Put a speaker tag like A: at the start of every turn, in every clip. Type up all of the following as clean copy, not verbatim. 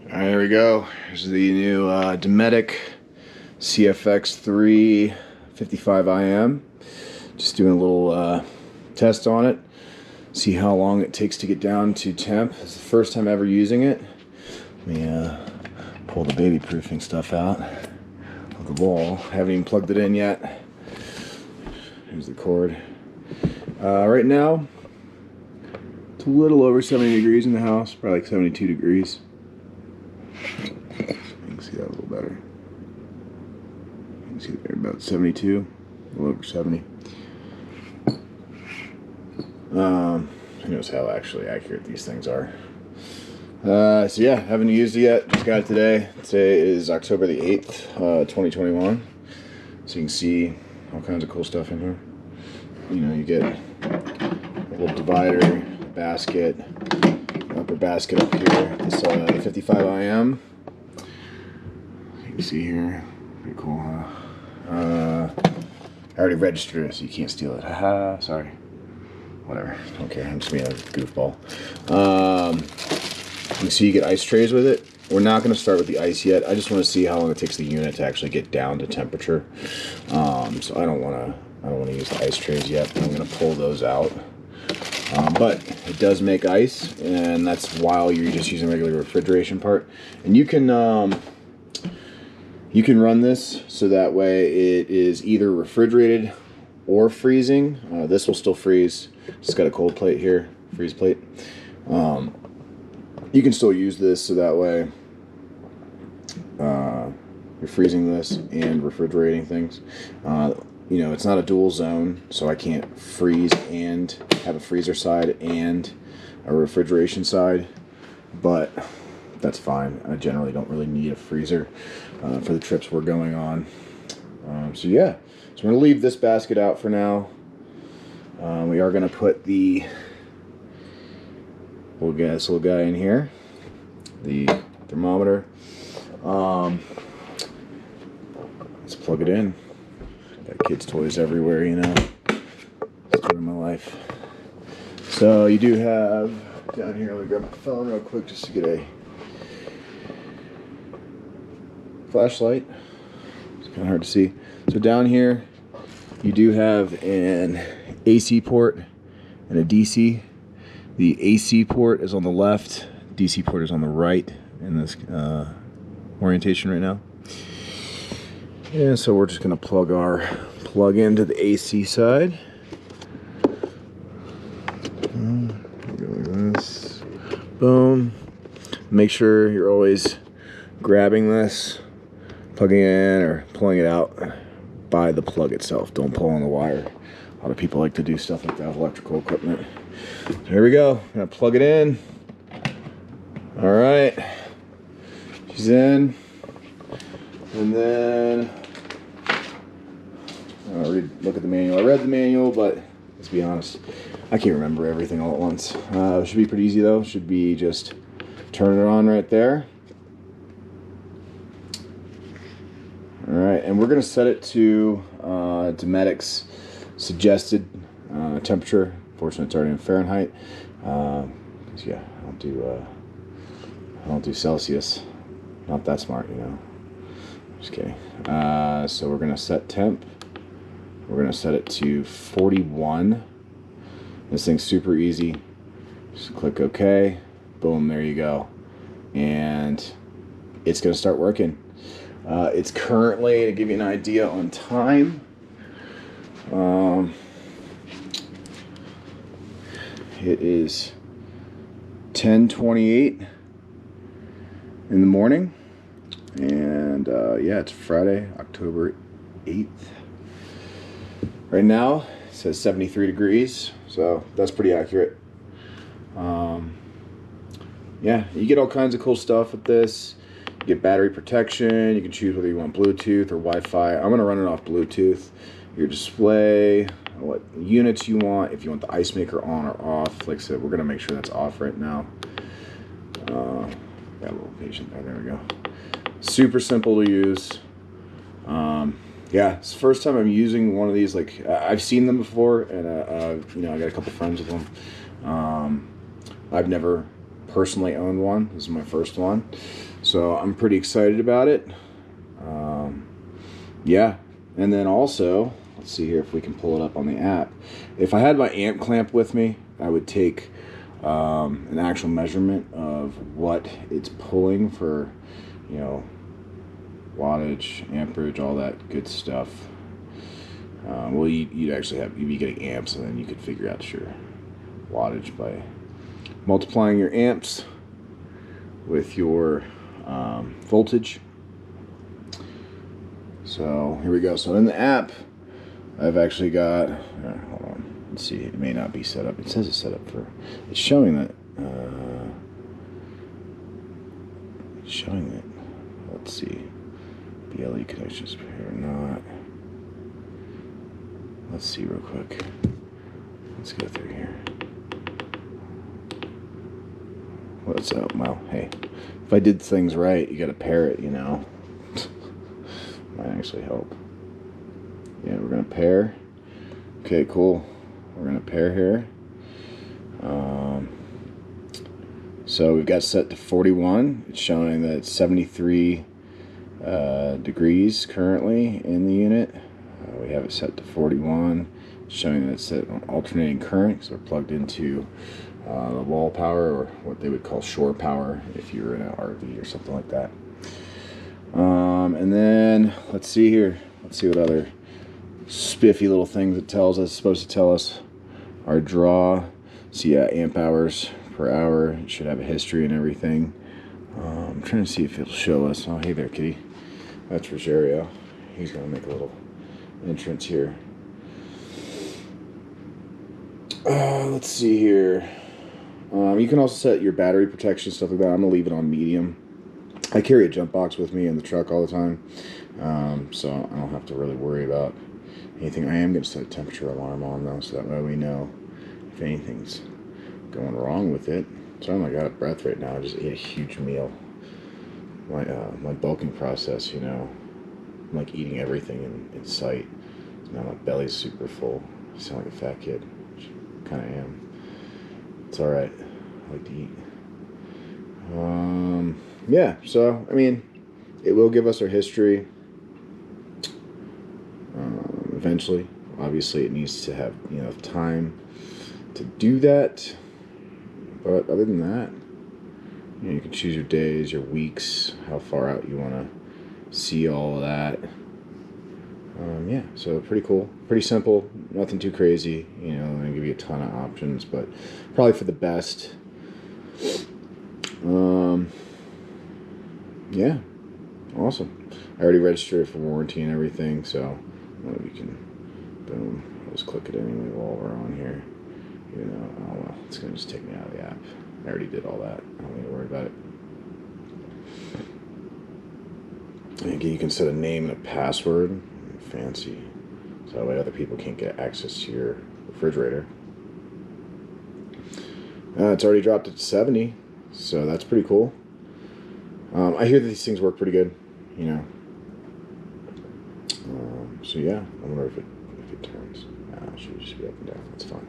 A: All right, there we go. Here's the new Dometic CFX3 55 IM. Just doing a little test on it. See how long it takes to get down to temp. It's the first time ever using it. Let me pull the baby proofing stuff out of the wall. Haven't even plugged it in yet. Here's the cord. Right now, it's a little over 70 degrees in the house, probably like 72 degrees. You can see that a little better. You can see there about 72, a little over 70. Who knows how actually accurate these things are. So yeah, haven't used it yet. Just got it today. Today is October the 8th, 2021. So you can see all kinds of cool stuff in here. You know, you get a little divider, basket, upper basket up here. This the 55 IM. You can see here, pretty cool, huh? I already registered it, so you can't steal it. Haha, sorry. Whatever, don't care. I'm just being a goofball. You can see you get ice trays with it. We're not going to start with the ice yet. I just want to see how long it takes the unit to actually get down to temperature. So I don't want to use the ice trays yet. I'm going to pull those out. But it does make ice, and that's while you're just using regular refrigeration part. And you can run this so that way it is either refrigerated or freezing. This will still freeze. Just got a cold plate here, freeze plate. You can still use this so that way you're freezing this and refrigerating things. You know, it's not a dual zone, so I can't freeze and have a freezer side and a refrigeration side, but that's fine. I generally don't really need a freezer for the trips we're going on. So yeah, so we're going to leave this basket out for now. We are going to put this little guy in here, the thermometer. Let's plug it in. Got kids' toys everywhere, you know. Story of my life. So you do have down here. Let me grab my phone real quick just to get a flashlight. It's kind of hard to see. So down here, you do have an AC port and a DC. The AC port is on the left, DC port is on the right in this orientation right now. And so we're just going to plug into the AC side. Go like this. Boom. Make sure you're always grabbing this, plugging it in or pulling it out by the plug itself. Don't pull on the wire. A lot of people like to do stuff like that with electrical equipment. So here we go. I'm going to plug it in. All right. She's in. And then look at the manual. I read the manual, but let's be honest, I can't remember everything all at once. It should be pretty easy though. Should be just turn it on right there. All right, and we're gonna set it to Dometic's suggested temperature. Fortunately, it's already in Fahrenheit. Yeah, I don't do Celsius. Not that smart, you know. Just kidding. So we're gonna set temp. We're gonna set it to 41. This thing's super easy. Just click OK. Boom, there you go. And it's gonna start working. It's currently, to give you an idea on time, it is 10:28 in the morning. And yeah, it's Friday, October 8th. Right now, it says 73 degrees, so that's pretty accurate. Yeah, you get all kinds of cool stuff with this. You get battery protection. You can choose whether you want Bluetooth or Wi-Fi. I'm going to run it off Bluetooth. Your display, what units you want, if you want the ice maker on or off. Like I said, we're going to make sure that's off right now. Got a little patient there. There we go. Super simple to use. Yeah, it's the first time I'm using one of these. Like I've seen them before, and you know, I got a couple friends with them. I've never personally owned one. This is my first one, so I'm pretty excited about it. Yeah, and then also, let's see here if we can pull it up on the app. If I had my amp clamp with me, I would take an actual measurement of what it's pulling for, you know, wattage, amperage, all that good stuff. Well, you'd be getting amps, and then you could figure out your wattage by multiplying your amps with your voltage. So here we go. So in the app, I've actually got, hold on, let's see, it may not be set up. It says it's set up for, it's showing that, let's see, BLE connections pair or not. Let's see real quick. Let's go through here. What's up? Well, hey, if I did things right, you got to pair it, you know. Might actually help. Yeah, we're gonna pair. Okay, cool. We're gonna pair here. So we've got set to 41. It's showing that it's 73 degrees currently in the unit. We have it set to 41. It's showing that it's set on alternating current, so we're plugged into the wall power, or what they would call shore power if you were in an RV or something like that. And then let's see here. Let's see what other spiffy little things it tells us. It's supposed to tell us our draw. So yeah, amp hours per hour. It should have a history and everything. I'm trying to see if it'll show us. Oh, hey there, kitty. That's Rogerio. He's gonna make a little entrance here. Let's see here. You can also set your battery protection, stuff like that. I'm gonna leave it on medium. I carry a jump box with me in the truck all the time, so I don't have to really worry about anything. I am going to set a temperature alarm on though, so that way we know if anything's going wrong with it. Sorry, I'm like out of breath right now. I just ate a huge meal. My bulking process, you know, I'm like eating everything in sight. Now my belly's super full. I sound like a fat kid, which I kind of am. It's all right. I like to eat. Yeah, so, I mean, it will give us our history eventually. Obviously, it needs to have, you know, time to do that. But other than that, you know, you can choose your days, your weeks, how far out you want to see all of that. Yeah, so pretty cool. Pretty simple. Nothing too crazy. You know, I'm going to give you a ton of options, but probably for the best. Yeah, awesome. I already registered it for warranty and everything, so we can, boom, I'll just click it anyway while we're on here. Even though, oh well, it's going to just take me out of the app. I already did all that. I don't need to worry about it. And again, you can set a name and a password. Fancy. So that way other people can't get access to your refrigerator. It's already dropped it to 70, so that's pretty cool. I hear that these things work pretty good, you know. So yeah, I wonder if it turns. It should just be up and down. That's fine.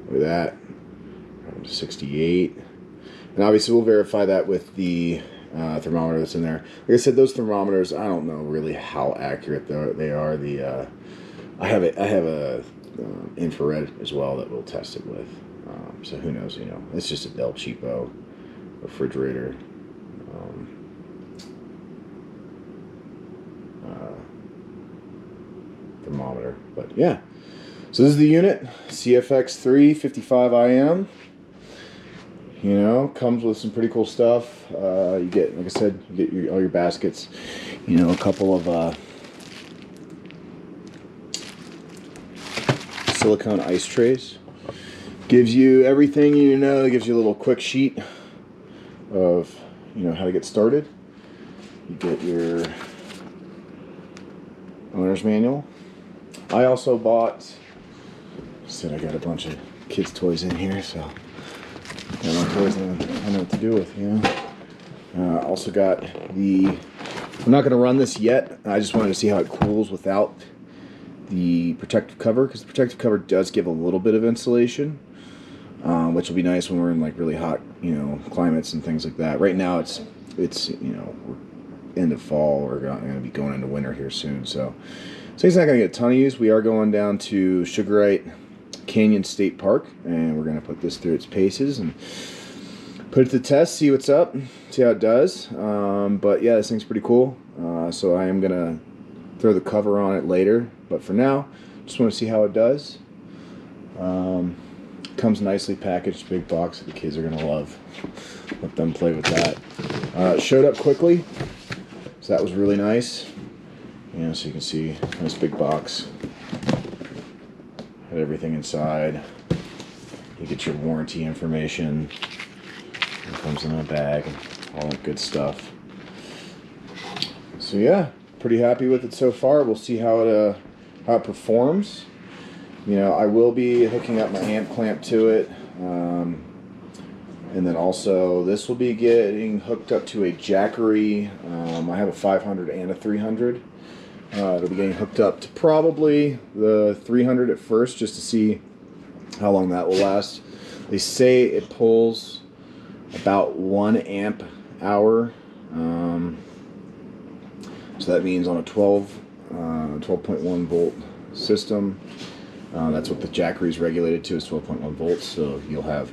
A: Look at that. Up to 68. And obviously we'll verify that with the thermometer that's in there. Like I said, those thermometers, I don't know really how accurate they are. I have a infrared as well that we'll test it with. So who knows? You know, it's just a Del Cheapo refrigerator. Thermometer, but yeah. So this is the unit, CFX3 55IM. You know, comes with some pretty cool stuff. You get, like I said, you get all your baskets. You know, a couple of silicone ice trays. Gives you everything you know. It gives you a little quick sheet of, you know, how to get started. You get your owner's manual. I also bought, I got a bunch of kids' toys in here, so got my toys and I know what to do with, you know. Also got I'm not going to run this yet. I just wanted to see how it cools without the protective cover, because the protective cover does give a little bit of insulation. which will be nice when we're in like really hot, climates and things like that. Right now it's we're end of fall. We're going to be going into winter here soon, so he's not going to get a ton of use. We are going down to Sugarite Canyon State Park, and we're going to put this through its paces and put it to the test, see what's up, see how it does. But yeah, this thing's pretty cool. So I am going to throw the cover on it later, but for now, just want to see how it does. Comes nicely packaged, big box. The kids are going to love. Let them play with that. It showed up quickly, so that was really nice. So you can see, nice big box. Had everything inside. You get your warranty information. It comes in a bag and all that good stuff. So yeah, pretty happy with it so far. We'll see how it performs. I will be hooking up my amp clamp to it, and then also this will be getting hooked up to a Jackery. I have a 500 and a 300. It'll be getting hooked up to probably the 300 at first, just to see how long that will last. They say it pulls about 1 amp hour, so that means on a 12.1 volt system. That's what the Jackery is regulated to, is 12.1 volts. So you'll have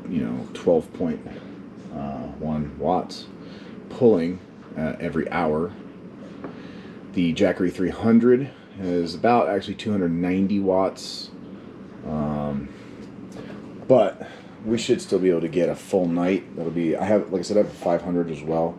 A: 12.1 watts pulling every hour. The Jackery 300 is about actually 290 watts, but we should still be able to get a full night. That'll be, like I said, I have a 500 as well.